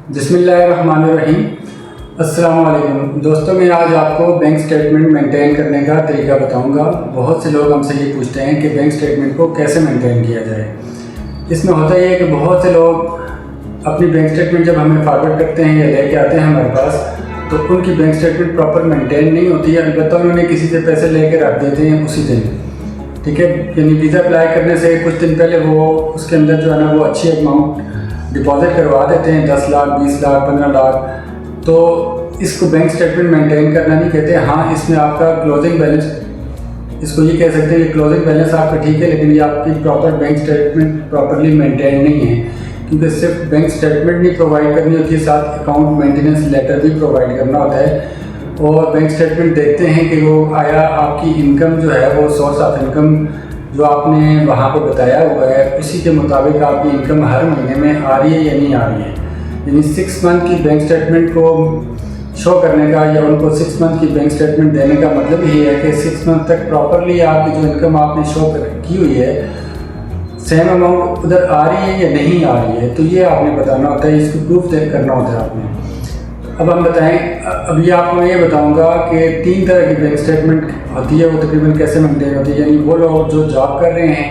बिस्मिल्लाहिर्रहमानिर्रहीम। अस्सलाम वालेकुम दोस्तों, मैं आज आपको बैंक स्टेटमेंट मेंटेन करने का तरीका बताऊंगा। बहुत से लोग हमसे ये पूछते हैं कि बैंक स्टेटमेंट को कैसे मेंटेन किया जाए। इसमें होता ये है कि बहुत से लोग अपनी बैंक स्टेटमेंट जब हमें फॉरवर्ड करते हैं या लेके आते हैं हमारे पास, तो उनकी बैंक स्टेटमेंट प्रॉपर मेंटेन नहीं होती है। अलबत्ता उन्होंने किसी से पैसे लेके रख देते हैं उसी दिन, ठीक है। यानी वीज़ा अप्लाई करने से कुछ दिन पहले वो उसके अंदर जो है ना वो अच्छी अमाउंट डिपॉजिट करवा देते हैं, 10 लाख 20 लाख 15 लाख। तो इसको बैंक स्टेटमेंट मेंटेन करना नहीं कहते। हाँ, इसमें आपका क्लोजिंग बैलेंस, इसको ये कह सकते हैं कि क्लोजिंग बैलेंस आपका ठीक है, लेकिन ये आपकी proper bank statement properly maintain नहीं है, क्योंकि सिर्फ बैंक स्टेटमेंट नहीं प्रोवाइड करनी होती है, साथ अकाउंट मेंटेनेंस लेटर भी प्रोवाइड करना होता है। और बैंक स्टेटमेंट देखते हैं कि वो आया आपकी इनकम जो है वो सोर्स ऑफ इनकम जो आपने वहाँ पर बताया हुआ है उसी के मुताबिक आपकी इनकम हर महीने में आ रही है या नहीं आ रही है। यानी 6 मंथ की बैंक स्टेटमेंट को शो करने का या उनको 6 मंथ की बैंक स्टेटमेंट देने का मतलब ये है कि 6 मंथ तक प्रॉपरली आपकी जो इनकम आपने शो की हुई है सेम अमाउंट उधर आ रही है या नहीं आ रही है। तो ये आपने बताना होता है, इसको प्रूफ करना होता है आपने। अब हम बताएं, अभी आपको मैं ये बताऊंगा कि 3 तरह की बैंक स्टेटमेंट होती है, वो तकरीबन कैसे मेंटेन होती है। यानी वो लोग जो जॉब कर रहे हैं,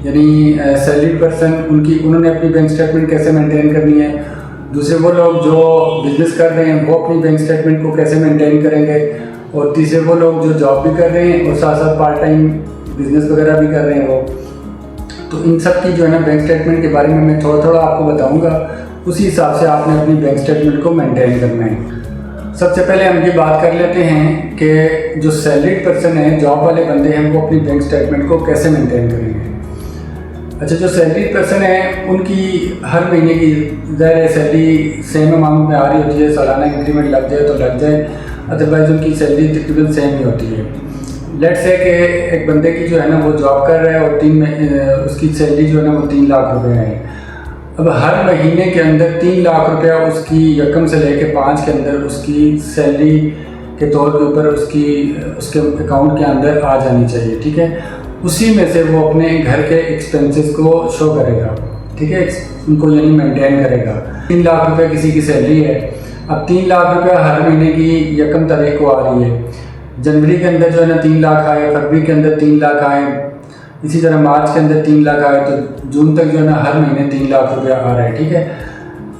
यानी सैलरीड पर्सन, उन्होंने अपनी बैंक स्टेटमेंट कैसे मेंटेन करनी है। दूसरे वो लोग जो बिज़नेस कर रहे हैं वो अपनी बैंक स्टेटमेंट को कैसे मेंटेन करेंगे। और तीसरे वो लोग जो जॉब भी कर रहे हैं और साथ साथ पार्ट टाइम बिजनेस वगैरह भी कर रहे हैं वो। तो इन सब की जो है ना बैंक स्टेटमेंट के बारे में मैं थोड़ा थोड़ा आपको बताऊँगा, उसी हिसाब से आपने अपनी बैंक स्टेटमेंट को मेंटेन करना है। सबसे पहले हम ये बात कर लेते हैं कि जो सैलरीड पर्सन है, जॉब वाले बंदे हैं, वो अपनी बैंक स्टेटमेंट को कैसे मेंटेन करेंगे। अच्छा, जो सैलरीड पर्सन है उनकी हर महीने की ज़ाहिर सैलरी सेम अमाउंट में आ रही होती है। सालाना इंक्रीमेंट लग जाए तो लग जाए, अदरवाइज़ उनकी सैलरी तकरीबन सेम ही होती है। लेट्स से कि एक बंदे की जो है ना वो जॉब कर रहा है और उसकी सैलरी जो है ना वो 3 लाख रुपये है। अब हर महीने के अंदर 3 लाख रुपया उसकी यकम से लेके 5 के अंदर उसकी सैलरी के तौर के ऊपर उसके अकाउंट के अंदर आ जानी चाहिए, ठीक है। उसी में से वो अपने घर के एक्सपेंसेस को शो करेगा, ठीक है, उनको यानी मेंटेन करेगा। 3 लाख रुपये किसी की सैलरी है। अब 3 लाख रुपया हर महीने की यकम तारीख को आ रही है। जनवरी के अंदर जो है ना 3 लाख आए, फरवरी के अंदर 3 लाख आए, इसी तरह मार्च के अंदर 3 लाख आए, तो जून तक जो है ना हर महीने 3 लाख रुपया आ रहा है, ठीक है।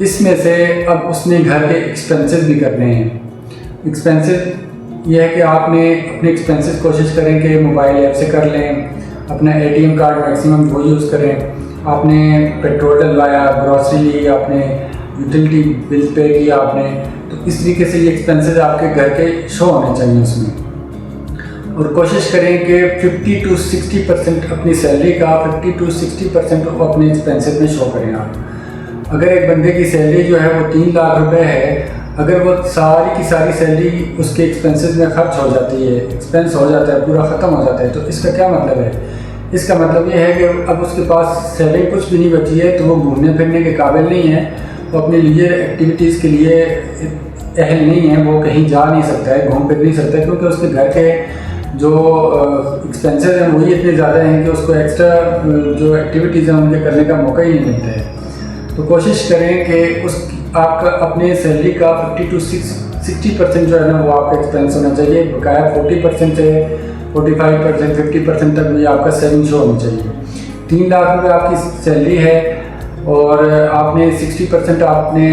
इसमें से अब उसने घर के एक्सपेंसेस भी करने हैं। एक्सपेंसेस ये है कि आपने अपने एक्सपेंसेस कोशिश करें कि मोबाइल ऐप से कर लें, अपना ATM कार्ड मैक्सिमम वो यूज़ करें। आपने पेट्रोल डलवाया, ग्रॉसरी ली, आपने यूटिलिटी बिल पे किया आपने, तो इस तरीके से ये एक्सपेंसेस आपके घर के शो होने चाहिए उसमें। और कोशिश करें कि 50 to 60% अपनी सैलरी का 50 to 60% अपने एक्सपेंसेस में शो करें आप। अगर एक बंदे की सैलरी जो है वो 3 लाख रुपए है, अगर वो सारी की सारी सैलरी उसके एक्सपेंसेस में खर्च हो जाती है, एक्सपेंस हो जाता है, पूरा ख़त्म हो जाता है, तो इसका क्या मतलब है। इसका मतलब ये है कि अब उसके पास सैलरी कुछ भी नहीं बची है, तो वो घूमने फिरने के काबिल नहीं है, वो अपने लिए एक्टिविटीज़ के लिए अहल नहीं है, वो कहीं जा नहीं सकता है, घूम फिर नहीं सकता है, क्योंकि उसके घर के जो एक्सपेंसेस हैं वही इतने ज़्यादा हैं कि उसको एक्स्ट्रा जो एक्टिविटीज़ हैं उनके करने का मौका ही नहीं मिलता है। तो कोशिश करें कि आपका अपने सैलरी का 50 to 60% जो है ना वो आपका एक्सपेंस होना चाहिए। बकाया 40% से 45% 50% तक भी आपका सेविंग शो होनी चाहिए। 3 लाख रुपये आपकी सैलरी है और आपने 60% आपने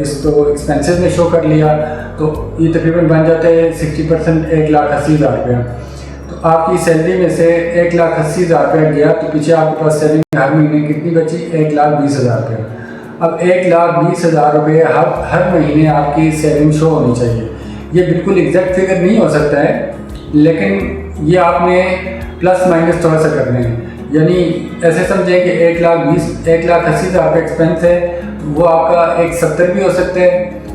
इसको एक्सपेंसेस में शो कर लिया, तो ये तकरीबन बन जाता है 60% 1,80,000 रुपया। तो आपकी सैलरी में से 1,80,000 रुपया गया, तो पीछे आपके पास सेविंग हर महीने कितनी बची, 1,20,000 रुपया। अब 1,20,000 रुपये हर महीने आपकी सेविंग शो होनी चाहिए। ये बिल्कुल एग्जैक्ट फिगर नहीं हो सकता है, लेकिन ये आपने प्लस माइनस थोड़ा सा करने हैं। यानी ऐसे समझें कि 1,80,000 रुपये एक्सपेंस है, वो आपका 1,70 भी हो सकता है,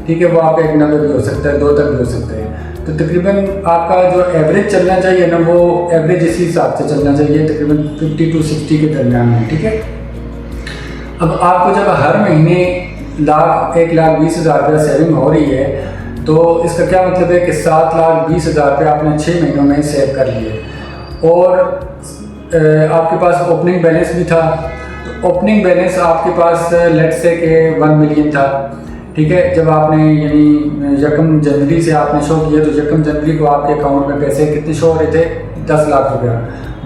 ठीक है, वो आपका 1,90 भी हो सकता है, 2 तक भी हो सकते हैं। तो तकरीबन आपका जो एवरेज चलना चाहिए ना वो एवरेज इसी हिसाब से चलना चाहिए, तकरीबन 50 to 60 के दरमियान में, ठीक है। अब आपको जब हर महीने 1,20,000 रुपया सेविंग हो रही है, तो इसका क्या मतलब है कि 7,20,000 रुपये आपने 6 महीनों में सेव कर लिए और आपके पास ओपनिंग बैलेंस भी था। तो ओपनिंग बैलेंस आपके पास लेट्स से के 1 मिलियन था, ठीक है। जब आपने यानी यकम जनवरी से आपने शो किया तो यकम जनवरी को आपके अकाउंट में पैसे कितने शो हो रहे थे? 10 लाख रुपया।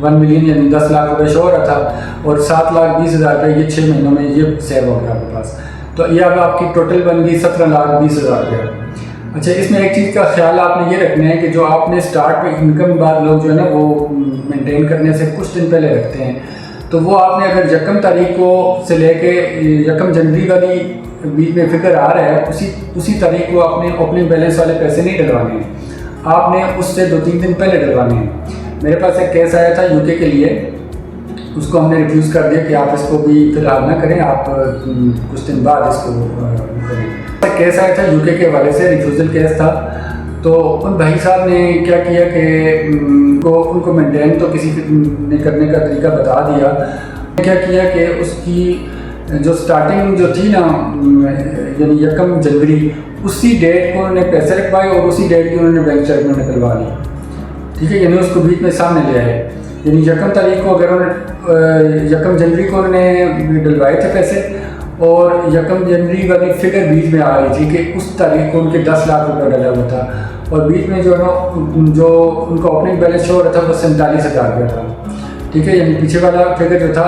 1 मिलियन यानी 10 लाख रुपये शो हो रहा था और 7,20,000 रुपये ये 6 महीनों में ये सेव हो गया आपके पास। तो ये अब आपकी टोटल बन गई 17,20,000 रुपये। अच्छा, इसमें एक चीज़ का ख्याल आपने ये रखना है कि जो आपने स्टार्ट में इनकम बाद लोग जो है ना वो मेंटेन करने से कुछ दिन पहले रखते हैं, तो वो आपने अगर यकम तारीख को से लेके यकम जनवरी वाली बीच में फिगर आ रहा है उसी तारीख को आपने ओपनिंग बैलेंस वाले पैसे नहीं डलवाने हैं, आपने उससे 2-3 दिन पहले डलवाने हैं। मेरे पास एक केस आया था यूके के लिए, उसको हमने रिफ्यूज़ कर दिया कि आप इसको भी फिलहाल ना करें, आप कुछ दिन बाद इसको करें। केस आया था यूके के हवाले से, रिफ्यूज़ल केस था। तो उन भाई साहब ने क्या किया कि उनको मेंटेन तो किसी ने करने का तरीका बता दिया। क्या किया कि उसकी जो स्टार्टिंग जो थी ना यानी यकम जनवरी, उसी डेट को उन्होंने पैसे रखवाए और उसी डेट की उन्होंने बैंक स्टेटमेंट निकलवा ली, ठीक है। यानी उसको बीच में सामने ले आए। यानी यकम तारीख को अगर उन्होंने यकम जनवरी को उन्होंने डलवाए थे पैसे और यकम जनवरी वाली फिगर बीच में आ रही थी कि उस तारीख को उनके 10 लाख रुपये डला हुआ था और बीच में जो है ना जो उनका ओपनिंग बैलेंस शो हो रहा था वो 47,000 रुपया था, ठीक है। यानी पीछे वाला फिगर जो था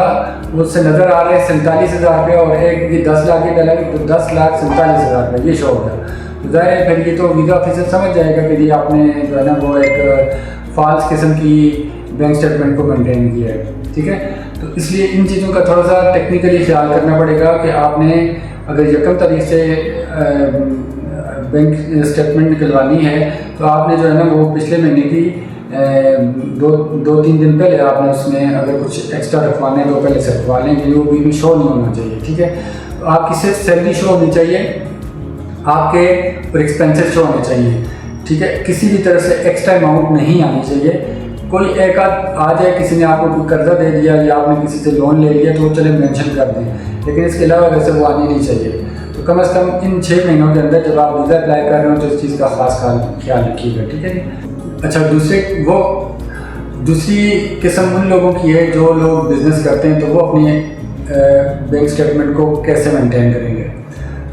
वो उससे नज़र आ रहा है 47,000 रुपया और एक 10 लाख ही डला तो 10,47,000 रुपये ये शो हो गया। तो ज़ाहिर है फिर ये तो वीज़ा ऑफिसर समझ जाएगा कि ये आपने जो है ना वो एक फॉल्स किस्म की बैंक स्टेटमेंट को मेंटेन किया है, ठीक है। तो इसलिए इन चीज़ों का थोड़ा सा टेक्निकली ख्याल करना पड़ेगा कि आपने अगर यकम तारीख से बैंक स्टेटमेंट निकलवानी है तो आपने जो है ना वो पिछले महीने की 2-3 दिन पहले आपने उसमें अगर कुछ एक्स्ट्रा रखवाने तो पहले से रखवा लें, वो भी शो नहीं होना चाहिए, ठीक है। तो आपकी सिर्फ सैलरी शो होनी चाहिए, आपके और एक्सपेंसेस शो होने चाहिए, ठीक है। किसी भी तरह से एक्स्ट्रा अमाउंट नहीं आनी चाहिए। कोई एक आध आ जाए, किसी ने आपको कोई कर्जा दे दिया या आपने किसी से लोन ले लिया तो चले मेंशन कर दें, लेकिन इसके अलावा वैसे वो आनी नहीं चाहिए। तो कम से कम इन 6 महीनों के अंदर जब आप वीज़ा अप्लाई कर रहे हो तो इस चीज़ का खास ख्याल रखिएगा, ठीक है। अच्छा, दूसरी किस्म उन लोगों की है जो लोग बिज़नेस करते हैं, तो वो अपनी बैंक स्टेटमेंट को कैसे मेंटेन करेंगे।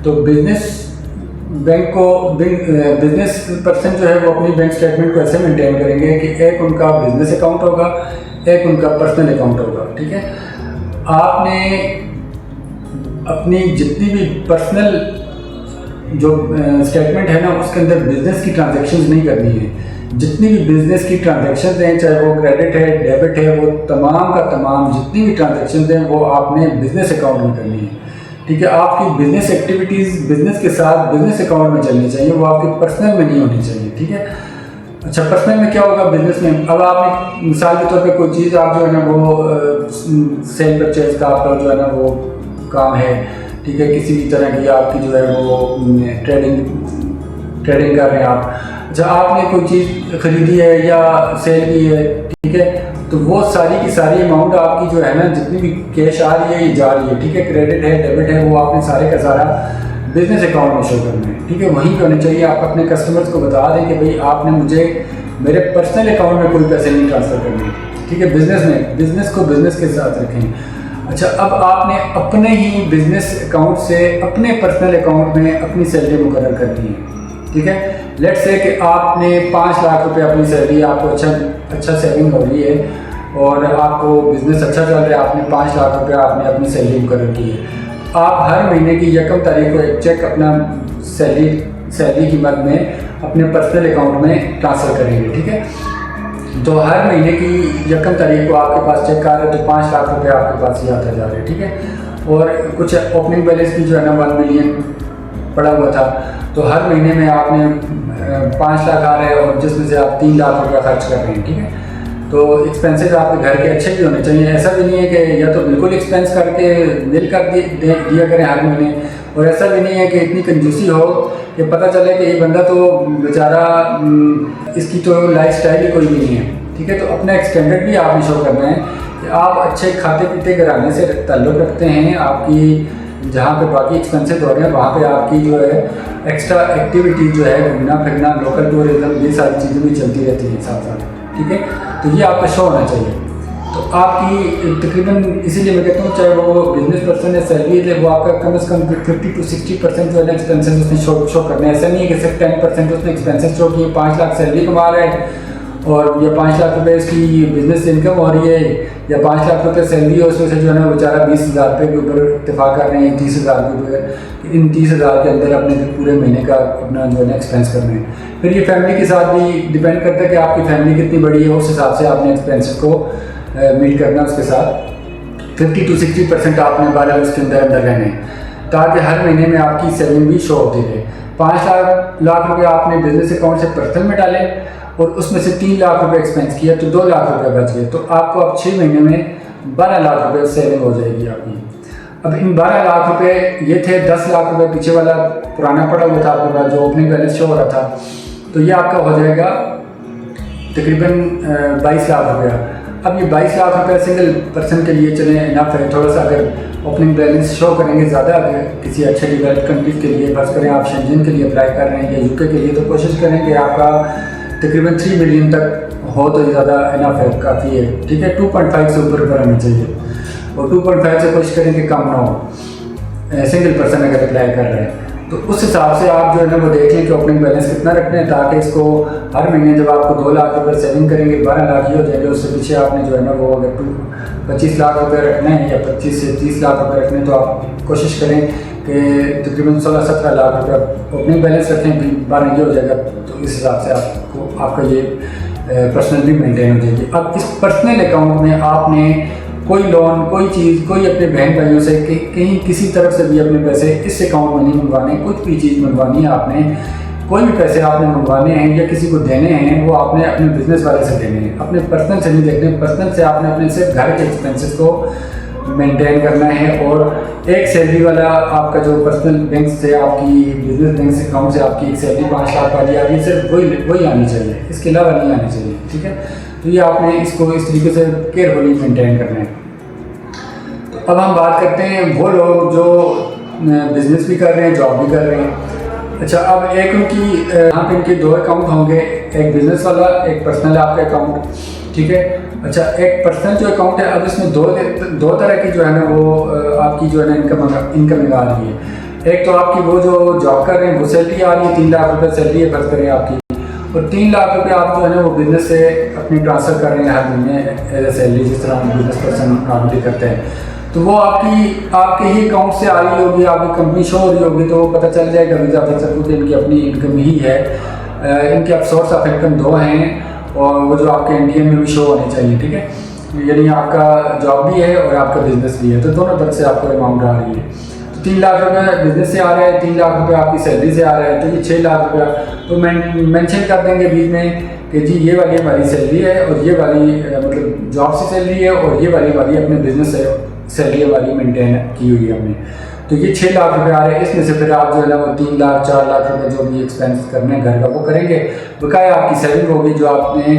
तो बिज़नेस पर्सन जो है वो अपनी बैंक स्टेटमेंट को ऐसे मेंटेन करेंगे कि एक उनका बिजनेस अकाउंट होगा, एक उनका पर्सनल अकाउंट होगा, ठीक है। आपने अपनी जितनी भी पर्सनल जो स्टेटमेंट है ना उसके अंदर बिजनेस की ट्रांजैक्शंस नहीं करनी है। जितनी भी बिजनेस की ट्रांजैक्शंस हैं, चाहे वो क्रेडिट है, डेबिट है, वो तमाम का तमाम जितनी भी ट्रांजैक्शंस हैं वो आपने बिजनेस अकाउंट में करनी है, ठीक है। आपकी बिजनेस एक्टिविटीज़ बिजनेस के साथ बिजनेस अकाउंट में चलनी चाहिए, वो आपके पर्सनल में नहीं होनी चाहिए, ठीक है। अच्छा, पर्सनल में क्या होगा बिजनेस में, अब आपने मिसाल के तौर पे कोई चीज़ आप जो है ना वो सेल परचेज का आपका जो है ना वो काम है, ठीक है। किसी भी तरह की आपकी जो है वो ट्रेडिंग कर रहे हैं आप। अच्छा, आपने कोई चीज़ खरीदी है या सेल की है, ठीक है, तो वो सारी की सारी अमाउंट आपकी जो है ना जितनी भी कैश आ रही है ये जा रही है, ठीक है। क्रेडिट है, डेबिट है, वो आपने सारे का सारा बिजनेस अकाउंट में शो करना है, ठीक है। वहीं पे होने चाहिए। आप अपने कस्टमर्स को बता दें कि भाई आपने मुझे मेरे पर्सनल अकाउंट में कोई पैसे नहीं ट्रांसफ़र करने, ठीक है। बिजनेस को बिजनेस के साथ रखें। अच्छा, अब आपने अपने ही बिजनेस अकाउंट से अपने पर्सनल अकाउंट में अपनी सैलरी मुकर्रर करनी है, ठीक है। लेट्स से कि आपने 5 लाख रुपए अपनी सैलरी, आपको अच्छा सेविंग हो रही है और आपको बिजनेस अच्छा चल रहा है, आपने 5 लाख रुपए आपने अपनी सैलरी मुकर्रर की है। आप हर महीने की यकम तारीख को एक चेक अपना सैलरी की मद में अपने पर्सनल अकाउंट में ट्रांसफ़र करेंगे, ठीक है। तो हर महीने की यकम तारीख को आपके पास चेक आ रहा है तो 5 लाख रुपए आपके पास ही आता जा रहा है, ठीक है। और कुछ ओपनिंग बैलेंस भी जो है ना 1 मिलियन पड़ा हुआ था, तो हर महीने में आपने 5 लाख आ रहे हैं और जिसमें से आप 3 लाख रुपया खर्च कर रहे हैं, ठीक है। तो एक्सपेंसेस आपके घर के अच्छे भी होने चाहिए। ऐसा भी नहीं है कि या तो बिल्कुल एक्सपेंस करके निल कर दिया करें हर महीने, और ऐसा भी नहीं है कि इतनी कंजूसी हो कि पता चले कि ये बंदा तो बेचारा इसकी तो लाइफ स्टाइल ही कोई भी नहीं है, ठीक है। तो अपना एक्सटेंडेड भी आपने शो करना है कि आप अच्छे खाते पीते घराने से ताल्लुक़ रखते हैं। आपकी जहाँ पे बाकी एक्सपेंसेस हो रहे हैं वहाँ पे आपकी जो है एक्स्ट्रा एक्टिविटीज़ जो है घूमना फिरना, लोकल टूरिज्म, ये सारी चीज़ें भी चलती रहती हैं साथ साथ, ठीक है। तो ये आपका शो होना चाहिए। तो आपकी तकरीबन, इसीलिए मैं कहता हूँ चाहे वो बिजनेस पर्सन है, सैलरी है, वो आपका कम से कम 50 to 60% जो है ना एक्सपेंसेस उसने शो करना है। ऐसा नहीं है कि सिर्फ 10% उसने एक्सपेंसेस शो किए। 5 लाख सैलरी कमा रहा है और या 5 लाख रुपए इसकी बिजनेस इनकम हो रही है, या 5 लाख रुपए सैलरी है, उसमें से जो है ना बेचारा 20,000 रुपये के ऊपर इत्तेफाक कर रहे हैं, 30,000 के ऊपर। इन 30,000 के अंदर अपने पूरे महीने का अपना जो है ना एक्सपेंस करना है। फिर ये फैमिली के साथ भी डिपेंड करता है कि आपकी फैमिली कितनी बड़ी है, उस हिसाब से आपने एक्सपेंसेस को मीट करना। उसके साथ 50 to 60% आपने 12 उसके अंदर रहने हैं, ताकि हर महीने में आपकी सेविंग भी शो होती रहे। 5 लाख रुपये आपने बिजनेस अकाउंट से पर्सनल में डाले और उसमें से 3 लाख रुपए एक्सपेंस किया, तो 2 लाख रुपए बच गए। तो आपको अब 6 महीने में 12 लाख रुपए सेविंग हो जाएगी आपकी। अब इन 12 लाख रुपए ये थे, 10 लाख रुपए पीछे वाला पुराना पड़ा हुआ था आपके पास जो ओपनिंग बैलेंस शो हो रहा था, तो ये आपका हो जाएगा तकरीबन 22 लाख रुपया। अब ये 22 लाख रुपये सिंगल पर्सन के लिए चले इनफ है। थोड़ा सा अगर ओपनिंग बैलेंस शो करेंगे ज़्यादा, अगर किसी अच्छे डेवलप्ड कंट्रीज के लिए फर्ज करें आप शेंजन के लिए अप्लाई कर रहे हैं या यूके के लिए, तो कोशिश करें कि आपका तकरीबन 3 मिलियन तक हो तो ज़्यादा इनफ है, काफ़ी है। ठीक है, 2.5 से ऊपर होना चाहिए और 2.5 से कोशिश करें कि कम ना हो सिंगल पर्सन अगर अप्लाई कर रहे हैं। तो उस हिसाब से आप जो है ना वो देख लें कि ओपनिंग बैलेंस कितना रखना है, ताकि इसको हर महीने जब आपको 2 लाख रुपये सेविंग करेंगे 12 लाख ही हो जाएंगे। उससे पीछे आपने जो है ना वो अगर 25 लाख रुपये रखना है या 25 से 30 लाख रुपये रखने हैं, तो आप कोशिश करें कि तकरीबन 16-17 लाख रुपये ओपनिंग बैलेंस रखें, फिर 12 ये हो जाएगा। तो इस हिसाब से आपको आपका ये पर्सनल भी मेंटेन हो जाएगी। अब इस पर्सनल अकाउंट में आपने कोई लोन, कोई चीज़, कोई अपने बहन भाइयों से कहीं किसी तरफ से भी अपने पैसे इस अकाउंट में नहीं मंगवाने। कुछ भी चीज़ मंगवानी है आपने, कोई भी पैसे आपने मंगवाने हैं या किसी को देने हैं, वो आपने अपने बिजनेस वाले से देने हैं, अपने पर्सनल से नहीं देखने। पर्सनल से आपने अपने सिर्फ घर के एक्सपेंसेस को मेंटेन करना है। और एक सैलरी वाला आपका जो पर्सनल बैंक से, आपकी बिजनेस बैंक से अकाउंट से आपकी एक सैलरी 5 लाख वाली आ रही है, सिर्फ वही आनी चाहिए, इसके अलावा नहीं आनी चाहिए। ठीक है, तो ये आपने इसको इस तरीके से केयरफुली मेंटेन करना है। तो अब हम बात करते हैं वो लोग जो बिजनेस भी कर रहे हैं, जॉब भी कर रहे हैं। अच्छा, अब एक उनकी यहाँ पे इनके 2 अकाउंट होंगे, एक बिजनेस वाला, एक पर्सनल आपका अकाउंट। ठीक है, अच्छा, एक पर्सनल जो अकाउंट है, अब इसमें दो तरह की जो है ना वो आपकी जो है ना इनकमिंग आ रही है। एक तो आपकी वो जो जॉब कर रहे हैं वो सैलरी आ रही है, 3 लाख रुपये सैलरी है फर्ज करें आपकी, और 3 लाख रुपये आप जो है ना वो बिजनेस से अपनी ट्रांसफ़र कर रहे हैं हर महीने एज ए सैलरी, जिस तरह हम बिजनेस पर्सन नॉर्मली करते हैं। तो वो आपके ही अकाउंट से आ रही होगी, आपकी कंपनी शो हो रही होगी, तो पता चल जाएगा वीज़ा ऑफिसर को कि इनकी अपनी इनकम ही है। इनके अब सोर्स ऑफ इनकम 2 हैं और वो जो आपके इंडियन में भी शो होने चाहिए। ठीक है, यानी आपका जॉब भी है और आपका बिजनेस भी है, तो दोनों तरफ से आपको अमाउंट आ रही है। तो 3 लाख रुपये बिजनेस से आ रहा है, 3 लाख रुपये आपकी सैलरी से आ रहा है, तो ये 6 लाख रुपया तो मेंशन कर देंगे बीच में कि जी ये वाली हमारी सैलरी है और ये वाली मतलब जॉब से सैलरी है और ये वाली अपने बिजनेस से सैलरी वाली मेंटेन की हुई है हमने। तो ये 6 लाख रुपये आ रहे हैं, इसमें से फिर आप जो है ना वो 3 लाख 4 लाख रुपये जो भी एक्सपेंस करने हैं घर का वो करेंगे। बकाया आपकी सेविंग होगी जो आपने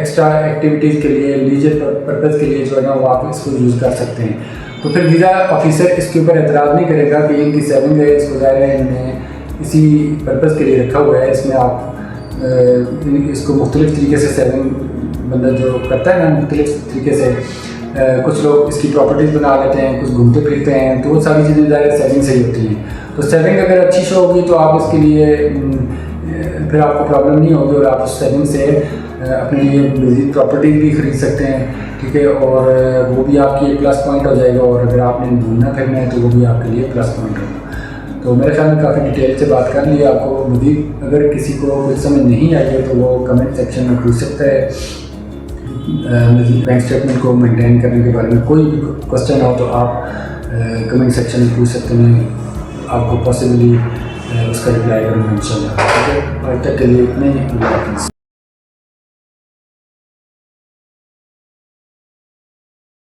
एक्स्ट्रा एक्टिविटीज़ के लिए, लीजर पर्पज़ के लिए जो है ना वो आप इसको यूज़ कर सकते हैं। तो फिर वीज़ा ऑफिसर इसके ऊपर एतराज़ नहीं करेगा कि इनकी सेविंग है, इसको ज़ाहिर है इन्होंने इसी पर्पज़ के लिए रखा हुआ है, इसमें आप इसको मुख्तलिफ़ तरीके से सेविंग बंदा जो करता है ना मुख्तलिफ़ तरीके से, कुछ लोग इसकी प्रॉपर्टीज़ बना लेते हैं, कुछ घूमते फिरते हैं, तो वो सारी चीज़ें ज़ाहिर सेविंग से ही होती हैं। तो सेविंग अगर अच्छी शो होगी तो आप इसके लिए फिर आपको प्रॉब्लम नहीं होगी और आप उस सेविंग से अपने लिए मज़ीद प्रॉपर्टीज़ भी ख़रीद सकते हैं। ठीक है, और वो भी आपकी एक प्लस पॉइंट हो जाएगा, और अगर आपने घूमना फिरना है तो वो भी आपके लिए प्लस पॉइंट होगा। तो मेरे ख्याल में काफ़ी डिटेल से बात कर ली आपको। मज़ीद अगर किसी को कुछ समझ नहीं आई है तो वो कमेंट सेक्शन में पूछ सकता है। बैंक स्टेटमेंट को मेंटेन करने के बारे में कोई भी क्वेश्चन हो तो आप कमेंट सेक्शन में पूछ सकते हैं, आपको पॉसिबली उसका रिप्लाई करूँगा इंशाल्लाह। ठीक है, आज तक के लिए इतने ही।